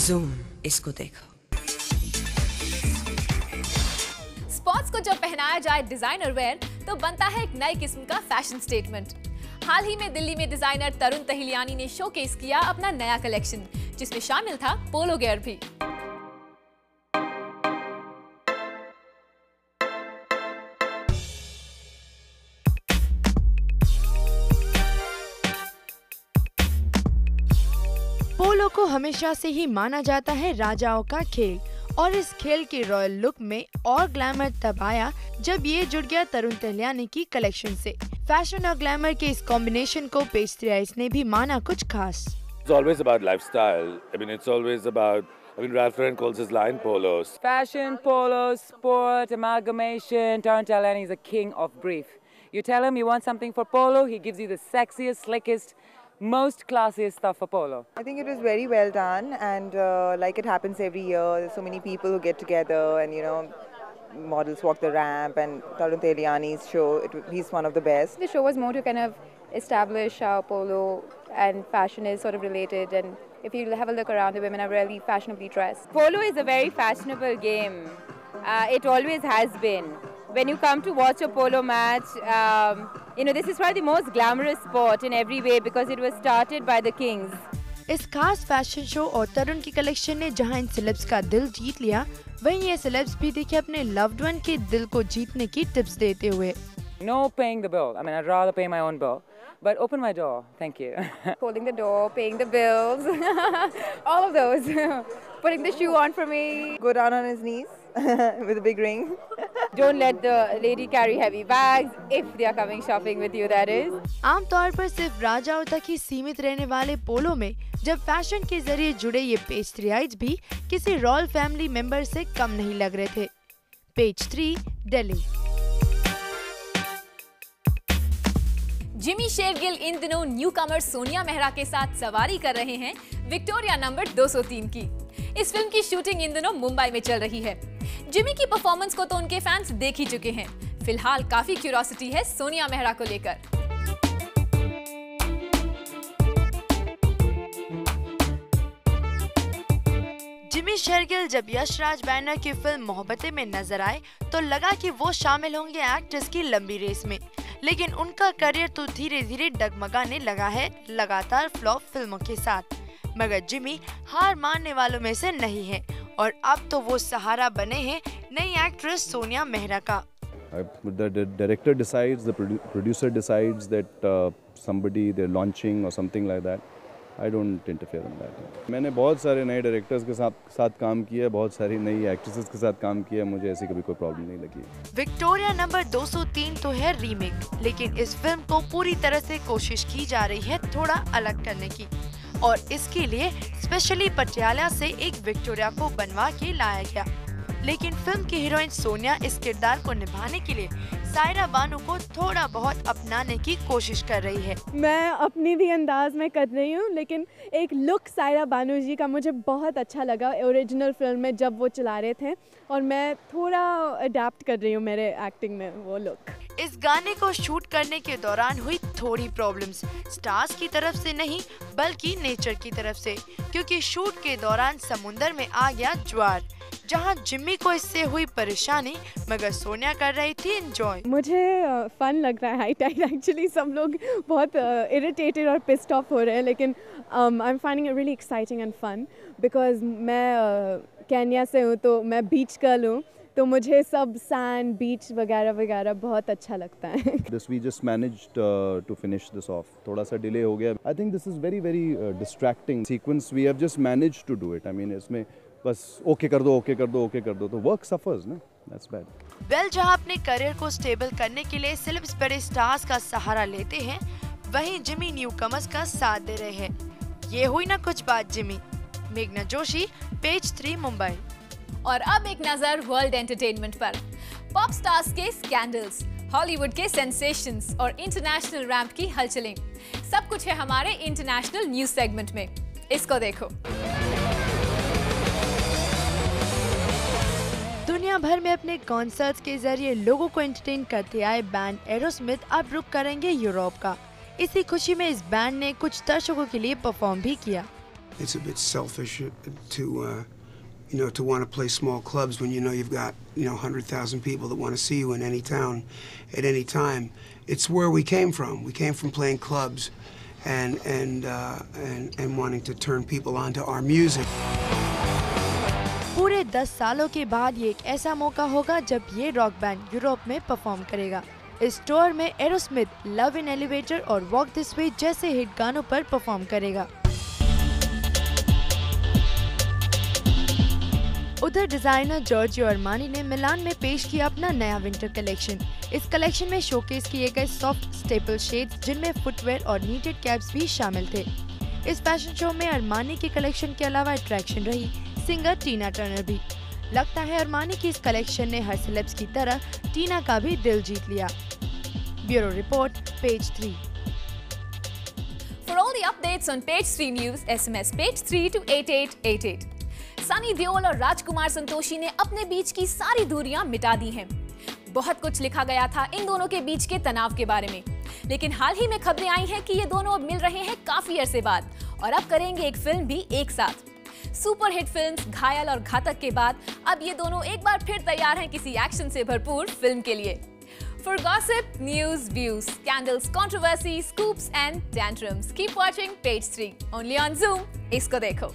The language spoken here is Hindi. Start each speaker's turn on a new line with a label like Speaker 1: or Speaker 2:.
Speaker 1: जूम, इसको देखो।
Speaker 2: स्पोर्ट्स को जब पहनाया जाए डिजाइनर वेयर तो बनता है एक नई किस्म का फैशन स्टेटमेंट। हाल ही में दिल्ली में डिजाइनर तरुण तहिलियानी ने शोकेस किया अपना नया कलेक्शन, जिसमें शामिल था पोलो गियर भी।
Speaker 3: पोलो को हमेशा से ही माना जाता है राजाओं का खेल, और इस खेल के रॉयल लुक में और ग्लैमर तब आया जब ये जुड़ गया तरुण तहिलियानी की कलेक्शन से। फैशन और ग्लैमर के इस कॉम्बिनेशन को पेज 3 आइज ने भी माना कुछ खास।
Speaker 4: It's always about lifestyle. I mean, it's always about. I mean, Ralph Lauren calls his line polos.
Speaker 5: Fashion, polos, sport, amalgamation. Tariq Talani is a king of brief. You tell him you want something for polo, he gives you the sexiest, slickest, most classiest stuff for polo.
Speaker 6: I think it was very well done, and like it happens every year, there's so many people who get together, and you know, models walk the ramp, and Tariq Talani's show, he's one of the best.
Speaker 7: The show was more to kind of establish how polo and fashion is sort of related, and if you have a look around, the women are really fashionably dressed. Polo is a very fashionable game. It always has been. When you come to watch a polo match, you know, this is probably the most glamorous sport in every way because it was started by the kings.
Speaker 3: इस खास फैशन शो और तरुण की कलेक्शन ने जहां इन सेलेब्स का दिल जीत लिया, वहीं ये सेलेब्स भी दिखे अपने लव्ड वन के दिल को जीतने की टिप्स देते हुए।
Speaker 5: No paying the bill. I mean, I'd rather pay my own bill. But open my door, thank you.
Speaker 7: Holding the door, paying the bills, all of those. Putting the shoe on for me.
Speaker 6: Go down on his knees with a big ring.
Speaker 7: Don't let the lady carry heavy bags if they are coming shopping with you, that is.
Speaker 3: आमतौर पर सिर्फ राजाओं तक ही सीमित रहने वाले पोलो में जब फैशन के जरिए जुड़े ये पेज 3 आइज भी किसी रॉयल फैमिली मेंबर से कम नहीं लग रहे थे। पेज 3, दिल्ली।
Speaker 2: जिमी शेरगिल इन दिनों न्यू कमर सोनिया मेहरा के साथ सवारी कर रहे हैं विक्टोरिया नंबर 203 की। इस फिल्म की शूटिंग इन दिनों मुंबई में चल रही है। जिमी की परफॉर्मेंस को तो उनके फैंस देख ही चुके हैं। फिलहाल काफी क्यूरियोसिटी है सोनिया मेहरा को लेकर।
Speaker 3: जिमी शेरगिल जब यशराज बैनर की फिल्म मोहब्बतें में नजर आए तो लगा कि वो शामिल होंगे एक्ट्रेस की लंबी रेस में, लेकिन उनका करियर तो धीरे धीरे डगमगाने लगा है लगातार फ्लॉप फिल्मों के साथ। मगर जिमी हार मानने वालों में से नहीं है और अब तो वो सहारा बने हैं नई एक्ट्रेस सोनिया मेहरा का।
Speaker 8: The director decides, the producer decides that somebody they're launching or something like that. I don't interfere in that. मैंने बहुत सारे नए डायरेक्टर्स के साथ काम किया, बहुत सारी नई एक्ट्रेसेस के साथ काम किया, मुझे ऐसी कभी कोई प्रॉब्लम नहीं लगी।
Speaker 3: विक्टोरिया नंबर 203 तो है रीमेक, लेकिन इस फिल्म को पूरी तरह से कोशिश की जा रही है थोड़ा अलग करने की, और इसके लिए स्पेशली पटियाला से एक विक्टोरिया को बनवा के लाया गया। लेकिन फिल्म की हीरोइन सोनिया इस किरदार को निभाने के लिए सायरा बानू को थोड़ा बहुत अपनाने की कोशिश कर रही है।
Speaker 9: मैं अपनी भी अंदाज में कर रही हूँ, लेकिन एक लुक सायरा बानू जी का मुझे बहुत अच्छा लगा ओरिजिनल फिल्म में जब वो चला रहे थे, और मैं थोड़ा अडेप्ट कर रही हूँ मेरे एक्टिंग में वो लुक।
Speaker 3: इस गाने को शूट करने के दौरान हुई थोड़ी प्रॉब्लम्स, स्टार्स की तरफ से नहीं बल्कि नेचर की तरफ से, क्योंकि शूट के दौरान समुंदर में आ गया ज्वार, जहां जिमी को इससे हुई परेशानी मगर सोनिया कर रही थी एंजॉय।
Speaker 9: मुझे फन लग रहा है हाई टाइड एक्चुअली, सब लोग बहुत इरिटेटेड और पिस्ड ऑफ हो रहे हैं, लेकिन I am finding it really exciting and fun because मैं केन्या से हूँ, तो मैं बीच गर्ल हूँ, तो मुझे सब सैंड बीच वगैरह वगैरह बहुत अच्छा लगता है।
Speaker 8: This we just managed to finish this off. थोड़ा सा डिले हो गया। I think this is very distracting sequence. We have just managed to do it. I mean इसमें बस ओके कर दो तो वर्क सफर्स ना, दैट्स बैड।
Speaker 3: वेल, जहां अपने करियर को स्टेबल करने के लिए सेलेब्स बड़े स्टार्स का सहारा लेते हैं, वहीं जिमी न्यूकमर्स का साथ दे रहे हैं। ये हुई ना कुछ बात जिमी। मेघना जोशी, पेज 3, मुंबई।
Speaker 2: और अब एक नजर वर्ल्ड एंटरटेनमेंट पर। पॉप स्टार्स के स्कैंडल्स, हॉलीवुड के सेंसेशंस और इंटरनेशनल रैंप की हलचलें, सब कुछ है हमारे इंटरनेशनल न्यूज सेगमेंट में। इसको देखो।
Speaker 3: दुनिया भर में अपने कॉन्सर्ट्स के जरिए लोगों को एंटरटेन करते आए बैंड एरोस्मिथ अब रुख करेंगे यूरोप का। इसी खुशी में इस बैंड ने कुछ दर्शकों के लिए परफॉर्म भी किया।
Speaker 1: it's a bit selfish to to want to play small clubs when you've got 100,000 people that want to see you in any town at any time. It's where we came from. We came from playing clubs and wanting to turn people on to our music.
Speaker 3: पूरे 10 सालों के बाद ये एक ऐसा मौका होगा जब ये रॉक बैंड यूरोप में परफॉर्म करेगा। इस टूर में एरोस्मिथ, लव इन एलिवेटर और वॉक दिस वे जैसे हिट गानों पर परफॉर्म करेगा। उधर डिजाइनर जॉर्जियो अरमानी ने मिलान में पेश किया अपना नया विंटर कलेक्शन। इस कलेक्शन में शोकेस किए गए सॉफ्ट स्टेपल शेड्स जिनमें फुटवेयर और नीटेड कैप्स भी शामिल थे। इस फैशन शो में अरमानी की कलेक्शन के अलावा अट्रैक्शन रही सिंगर टीना टर्नर भी। लगता है अरमानी की इस कलेक्शन ने हर सेलेब्स की तरह टीना का भी दिल जीत लिया। Bureau report, page 3।
Speaker 2: For all the updates on Page 3 News, SMS Page 3 to 8888. Sunny Deol और राजकुमार संतोषी ने अपने बीच की सारी दूरियां मिटा दी हैं। बहुत कुछ लिखा गया था इन दोनों के बीच के तनाव के बारे में, लेकिन हाल ही में खबरें आई हैं कि ये दोनों अब मिल रहे हैं काफी अरसे बाद और अब करेंगे एक फिल्म भी एक साथ। सुपरहिट फिल्म्स घायल और घातक के बाद अब ये दोनों एक बार फिर तैयार हैं किसी एक्शन से भरपूर फिल्म के लिए। For gossip, news, views, scandals, controversies, scoops and tantrums, keep watching Page 3 only on Zoom. इसको देखो।